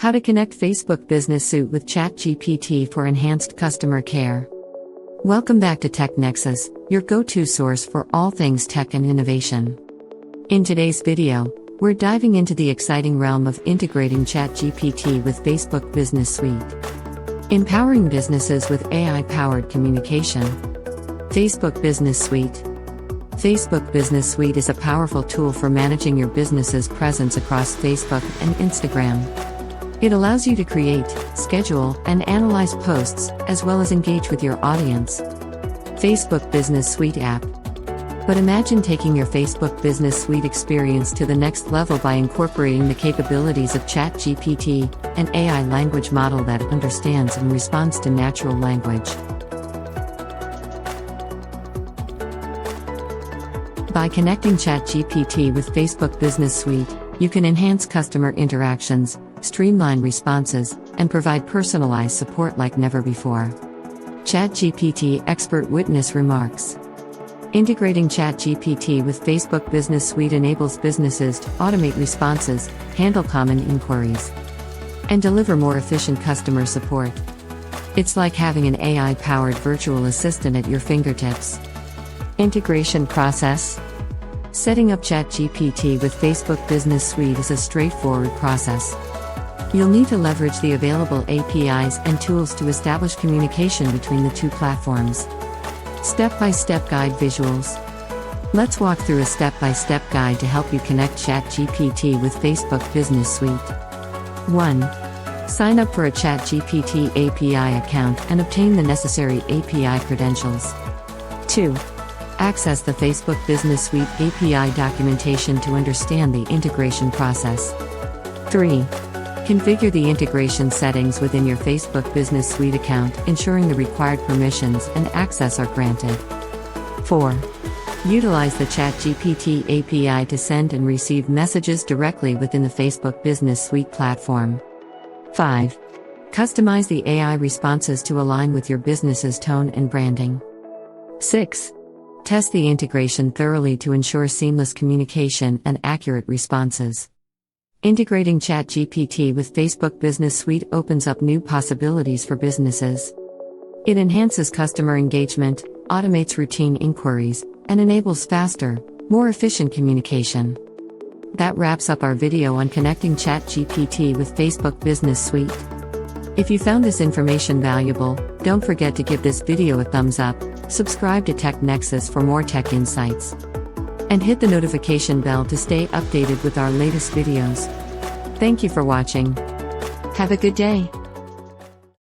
How to connect Facebook Business Suite with ChatGPT for enhanced customer care. Welcome back to Tech Nexus, your go-to source for all things tech and innovation. In today's video, we're diving into the exciting realm of integrating ChatGPT with Facebook Business Suite. Empowering businesses with AI-powered communication. Facebook Business Suite. Facebook Business Suite is a powerful tool for managing your business's presence across Facebook and Instagram. It allows you to create, schedule, and analyze posts, as well as engage with your audience. Facebook Business Suite app. But imagine taking your Facebook Business Suite experience to the next level by incorporating the capabilities of ChatGPT, an AI language model that understands and responds to natural language. By connecting ChatGPT with Facebook Business Suite, you can enhance customer interactions, streamline responses, and provide personalized support like never before. ChatGPT Expert Witness remarks. Integrating ChatGPT with Facebook Business Suite enables businesses to automate responses, handle common inquiries, and deliver more efficient customer support. It's like having an AI-powered virtual assistant at your fingertips. Integration process. Setting up ChatGPT with Facebook Business Suite is a straightforward process. You'll need to leverage the available APIs and tools to establish communication between the two platforms. Step-by-step guide visuals. Let's walk through a step-by-step guide to help you connect ChatGPT with Facebook Business Suite. 1. Sign up for a ChatGPT API account and obtain the necessary API credentials. 2. Access the Facebook Business Suite API documentation to understand the integration process. 3. Configure the integration settings within your Facebook Business Suite account, ensuring the required permissions and access are granted. 4. Utilize the ChatGPT API to send and receive messages directly within the Facebook Business Suite platform. 5. Customize the AI responses to align with your business's tone and branding. 6. Test the integration thoroughly to ensure seamless communication and accurate responses. Integrating ChatGPT with Facebook Business Suite opens up new possibilities for businesses. It enhances customer engagement, automates routine inquiries, and enables faster, more efficient communication. That wraps up our video on connecting ChatGPT with Facebook Business Suite. If you found this information valuable, don't forget to give this video a thumbs up, subscribe to Tech Nexus for more tech insights, and hit the notification bell to stay updated with our latest videos. Thank you for watching. Have a good day.